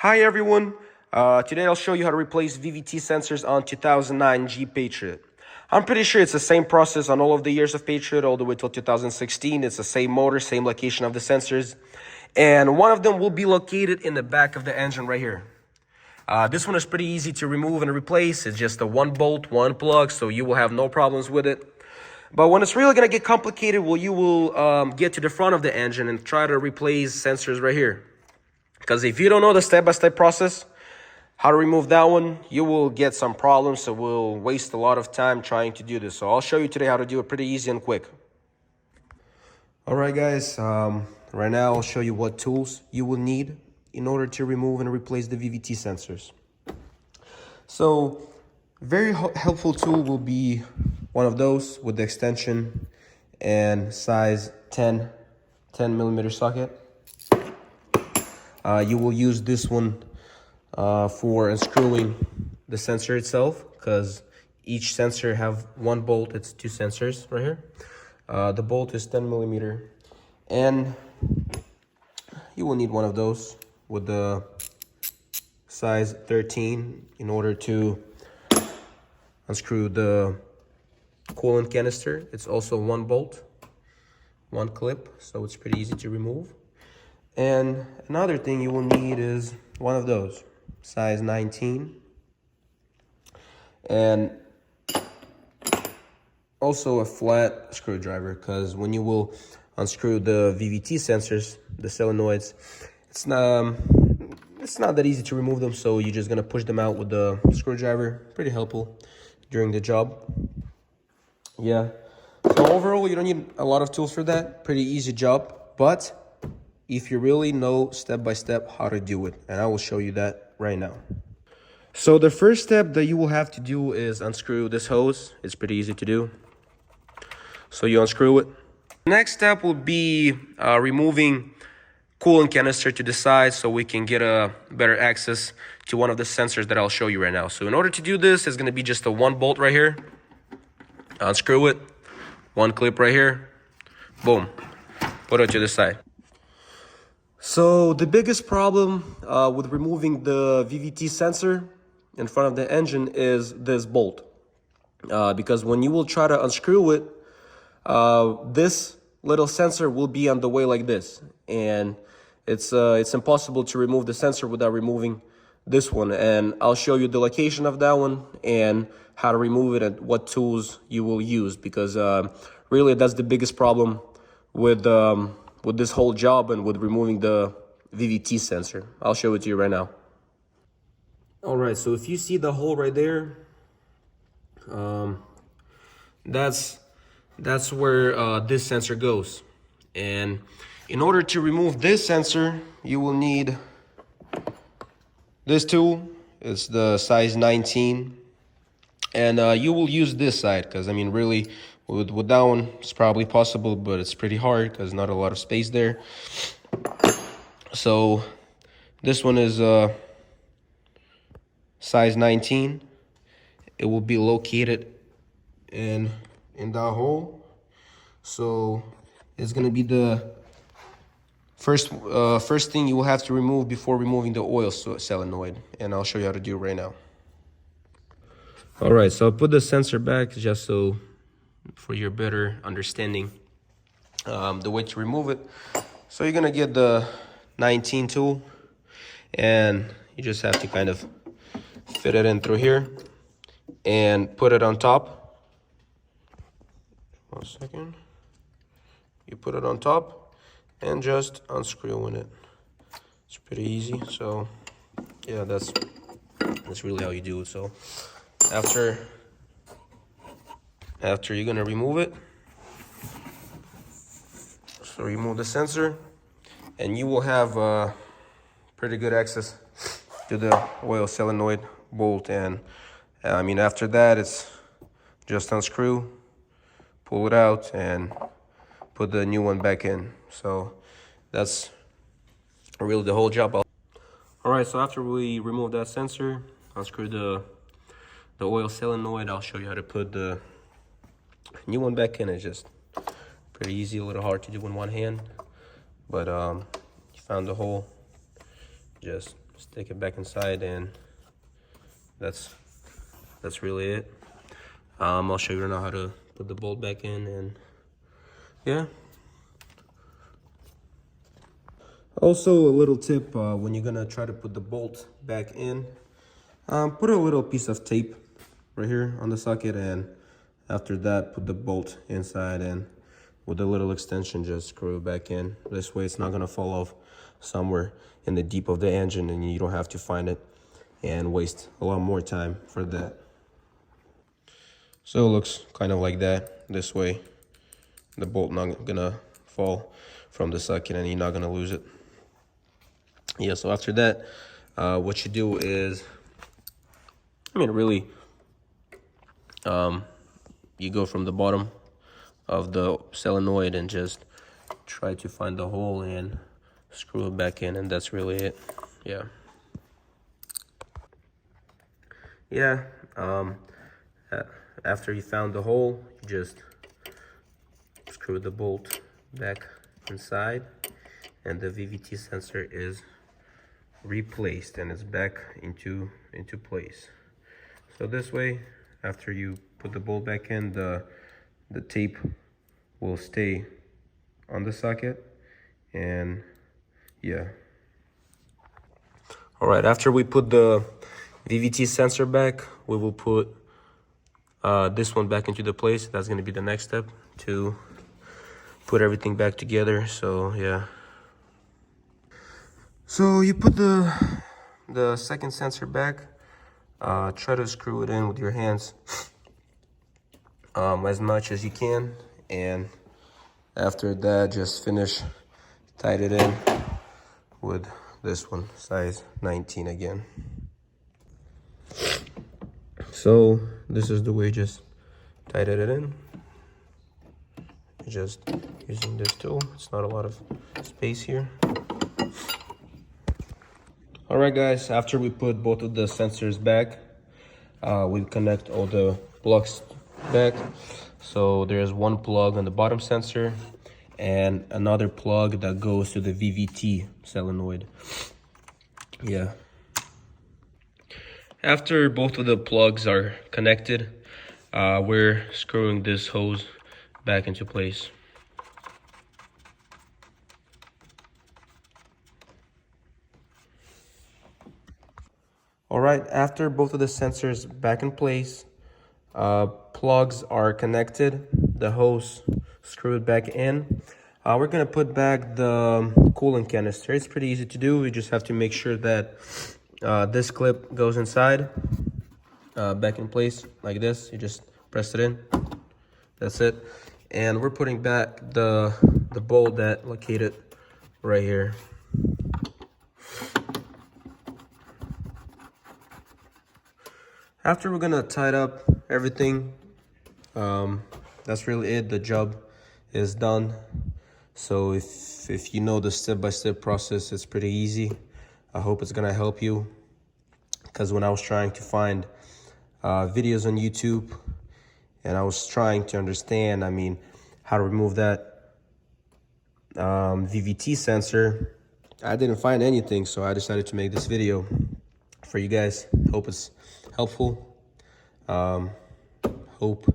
Hi everyone, today I'll show you how to replace VVT sensors on 2009 Jeep Patriot. I'm pretty sure it's the same process on all of the years of Patriot all the way till 2016. It's the same motor, same location of the sensors, and one of them will be located in the back of the engine right here. This one is pretty easy to remove and replace. It's just a one bolt, one plug, so you will have no problems with it. But when it's really going to get complicated, you will get to the front of the engine and try to replace sensors right here. Because if you don't know the step-by-step process, how to remove that one, you will get some problems, so we'll waste a lot of time trying to do this. So I'll show you today how to do it pretty easy and quick. Alright guys, right now I'll show you what tools you will need in order to remove and replace the VVT sensors. So, very helpful tool will be one of those with the extension and size 10 millimeter socket. You will use this one for unscrewing the sensor itself, because each sensor have one bolt. It's two sensors right here. The bolt is 10 millimeter, and you will need one of those with the size 13 in order to unscrew the coolant canister. It's also one bolt, one clip, so it's pretty easy to remove. And another thing you will need is one of those, size 19. And also a flat screwdriver, because when you will unscrew the VVT sensors, the solenoids, it's not that easy to remove them, so you're just gonna push them out with the screwdriver. Pretty helpful during the job. Yeah. So overall, you don't need a lot of tools for that. Pretty easy job, but if you really know step by step how to do it, and I will show you that right now. So the first step that you will have to do is unscrew this hose. It's pretty easy to do. So you unscrew it. Next step will be removing coolant canister to the side so we can get a better access to one of the sensors that I'll show you right now. So in order to do this, it's going to be just a one bolt right here. Unscrew it. One clip right here. Boom. Put it to the side. So the biggest problem with removing the VVT sensor in front of the engine is this bolt. Because when you will try to unscrew it, this little sensor will be on the way like this. And it's impossible to remove the sensor without removing this one. And I'll show you the location of that one and how to remove it and what tools you will use. Because really that's the biggest problem with this whole job and with removing the VVT sensor. I'll show it to you right now. Alright, so if you see the hole right there, that's where this sensor goes. And in order to remove this sensor, you will need this tool. It's the size 19. And you will use this side, because I mean really with that one it's probably possible, but it's pretty hard because not a lot of space there. So this one is size 19. It will be located in that hole. So it's gonna be the first thing you will have to remove before removing the oil solenoid, and I'll show you how to do it right now. All right, so I'll put the sensor back just so for your better understanding the way to remove it. So you're gonna get the 19 tool, and you just have to kind of fit it in through here and put it on top. 1 second. You put it on top and just unscrewing it. It's pretty easy. So yeah, that's really how you do it. So after you're gonna remove it, so remove the sensor, and you will have pretty good access to the oil solenoid bolt. And I mean, after that, it's just unscrew, pull it out, and put the new one back in. So that's really the whole job. All right, so after we remove that sensor, unscrew the oil solenoid, I'll show you how to put the new one back in. It's just pretty easy, a little hard to do in one hand, but you found the hole, just stick it back inside, and that's really it. I'll show you now how to put the bolt back in, and yeah. Also, a little tip, when you're gonna try to put the bolt back in, put a little piece of tape right here on the socket, and after that put the bolt inside, and with a little extension just screw it back in. This way it's not gonna fall off somewhere in the deep of the engine, and you don't have to find it and waste a lot more time for that. So it looks kind of like that. This way the bolt not gonna fall from the socket and you're not gonna lose it. Yeah, so after that, what you do is, really, you go from the bottom of the solenoid and just try to find the hole and screw it back in, and that's really it. Yeah. After you found the hole, you just screw the bolt back inside, and the VVT sensor is replaced and it's back into place. So this way, after you put the bolt back in, the tape will stay on the socket, and yeah. All right, after we put the VVT sensor back, we will put this one back into the place. That's going to be the next step to put everything back together. So yeah. So you put the second sensor back. Try to screw it in with your hands as much as you can, and after that just finish tight it in with this one, size 19 again. So this is the way, just tighten it in, just using this tool. It's not a lot of space here. All right guys, after we put both of the sensors back, we connect all the plugs back. So there's one plug on the bottom sensor and another plug that goes to the VVT solenoid. Yeah. After both of the plugs are connected, we're screwing this hose back into place. All right, after both of the sensors back in place, plugs are connected, the hose screwed back in. We're gonna put back the coolant canister. It's pretty easy to do. We just have to make sure that this clip goes inside, back in place like this. You just press it in. That's it. And we're putting back the bolt that located right here. After we're gonna tighten up everything, that's really it. The job is done. So if you know the step-by-step process, it's pretty easy. I hope it's gonna help you, because when I was trying to find videos on YouTube and I was trying to understand, how to remove that VVT sensor, I didn't find anything. So I decided to make this video for you guys. Hope it's helpful. Hope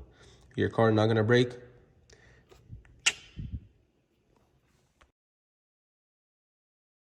your car not gonna break.